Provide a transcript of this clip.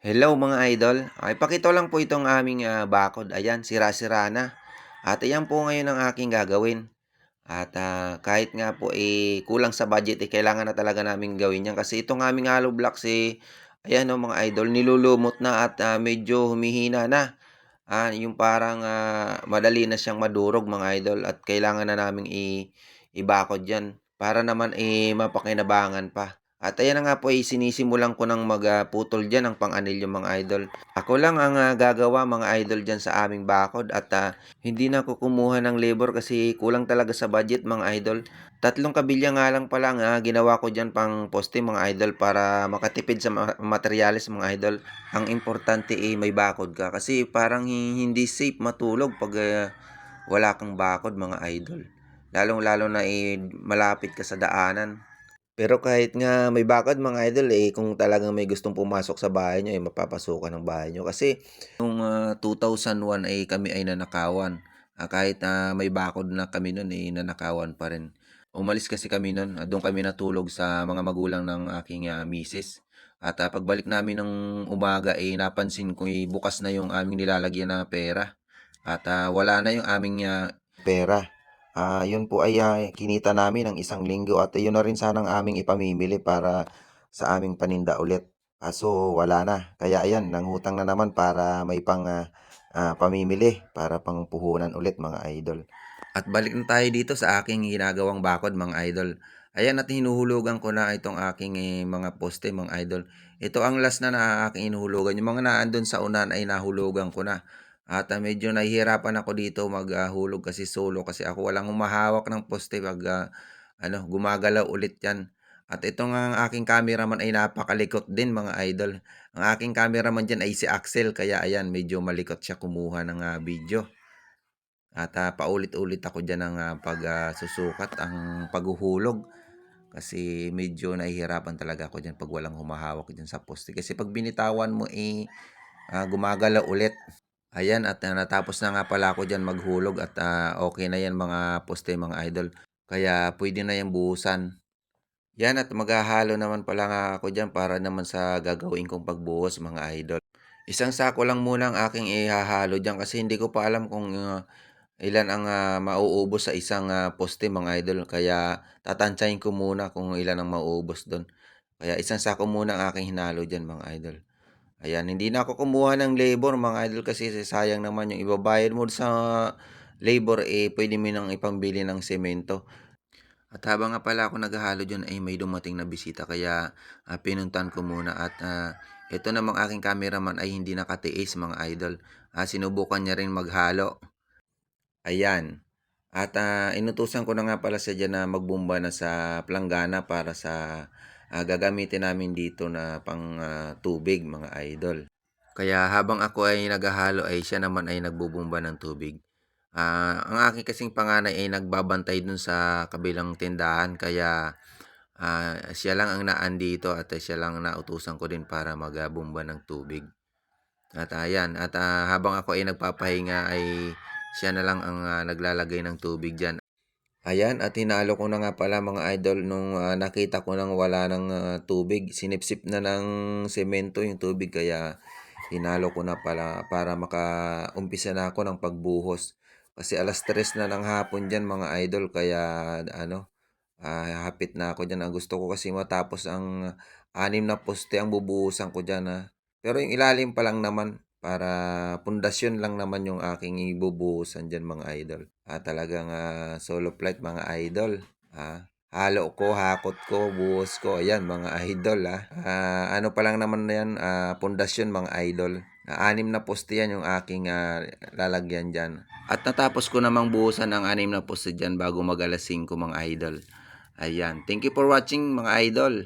Hello mga idol, ipakita ko lang po itong aming, bakod. Ayan, sira-sira na. At ayan po ngayon ang aking gagawin. At, kahit nga po, kulang sa budget, kailangan na talaga naming gawin 'yan kasi itong aming hollow blocks, ayan, oh, mga idol, nilulumot na at, medyo humihina na. Yung parang, madali na siyang madurog mga idol at kailangan na naming ibakod 'yan para naman, mapakinabangan pa. At ayan na nga po, sinisimulan ko ng putol diyan ng pang-anilyo mga idol. Ako lang ang, gagawa mga idol diyan sa aming bakod at, hindi na ako kumuha ng labor kasi kulang talaga sa budget mga idol. 3 kabilya nga lang pala ang, ginawa ko diyan pang poste mga idol para makatipid sa materyales mga idol. Ang importante, may bakod ka kasi parang hindi safe matulog 'pag, wala kang bakod mga idol. Lalong-lalo na, malapit ka sa daanan. Pero kahit nga may bakod mga idol, kung talagang may gustong pumasok sa bahay niyo, mapapasukan ng bahay niyo. Kasi nung, 2001 ay kami ay nanakawan. Kahit na may bakod na kami nun, nanakawan pa rin. Umalis kasi kami nun, dun kami natulog sa mga magulang ng aking, misis. At, pagbalik namin ng umaga, napansin ko, bukas na yung aming nilalagyan na pera. At, wala na yung aming, pera. Yun po ay, kinita namin ng 1 linggo at yun na rin sanang aming ipamimili para sa aming paninda ulit. Kaso wala na. Kaya ayan, nangutang na naman para may pang, pamimili para pang puhunan ulit mga idol. At balik na tayo dito sa aking ginagawang bakod mga idol. Ayan at hinuhulugan ko na itong aking, mga poste mga idol. Ito ang last na aking hinuhulugan. Yung mga naandun sa unan ay nahulugan ko na. At, medyo nahihirapan ako dito maghulog kasi solo kasi ako walang humahawak ng poste 'pag, gumagalaw ulit 'yan. At ito ngang aking cameraman ay napakalikot din mga idol. Ang aking cameraman diyan ay si Axel kaya ayan medyo malikot siya kumuha ng, video. At, paulit-ulit ako diyan ng, susukat ang paghuhulog. Kasi medyo nahihirapan talaga ako diyan 'pag walang humahawak diyan sa poste. Kasi 'pag binitawan mo, gumagalaw ulit. Ayan at, natapos na nga pala ako diyan maghulog at, okey na 'yan mga poste mga idol. Kaya puwede na 'yang buhusan. 'Yan at maghahalo naman pala nga ako diyan para naman sa gagawin kong pagbuhos mga idol. Isang sako lang muna ang aking ihahalo diyan kasi hindi ko pa alam kung, ilan ang, mauubos sa isang, poste mga idol. Kaya tatantyahin ko muna kung ilan ang mauubos dun. Kaya isang sako muna ang aking hinalo diyan mga idol. Ayan, hindi na ako kumuha ng labor mga idol kasi sayang naman yung ibabayad mo sa labor, puwede mo ng ipambili ng semento. At habang nga pala ako naghahalo diyan ay may dumating na bisita kaya, pinuntahan ko muna at, ito namang aking cameraman ay hindi nakatiis mga idol. Sinubukan niya rin maghalo, ayan. At, inutusan ko na nga pala siya diyan na magbomba na sa planggana para sa, gagamitin namin dito na pang, tubig mga idol. Kaya habang ako ay naghahalo ay siya naman ay nagbubumba ng tubig. Ang aking kasing panganay ay nagbabantay dun sa kabilang tindahan kaya, siya lang ang naandito at siya lang ang nautusan ko din para magbomba ng tubig. At ayan, at, habang ako ay nagpapahinga ay siya na lang ang, naglalagay ng tubig diyan. Ayan, at hinalo ko na nga pala mga idol nung, nakita ko ng wala ng, tubig. Sinipsip na ng semento yung tubig kaya hinalo ko na pala para makaumpisa na ako ng pagbuhos. Kasi 3:00 na ng hapon diyan mga idol kaya ano, hapit na ako diyan. Ang gusto ko kasi matapos ang 6 na poste ang bubuhusan ko diyan, pero yung ilalim pa lang naman para pundasyon lang naman yung aking ibubuhusan diyan mga idol. Talagang, solo flight mga idol. Halo ko, hakot ko, buhos ko, ayan mga idol, ano pa lang naman na 'yan, pundasyon mga idol. 6 na poste 'yan yung aking, lalagyan diyan. At natapos ko namang buhusan ang 6 na poste diyan bago mag 5:00 mga idol. Ayan, thank you for watching mga idol.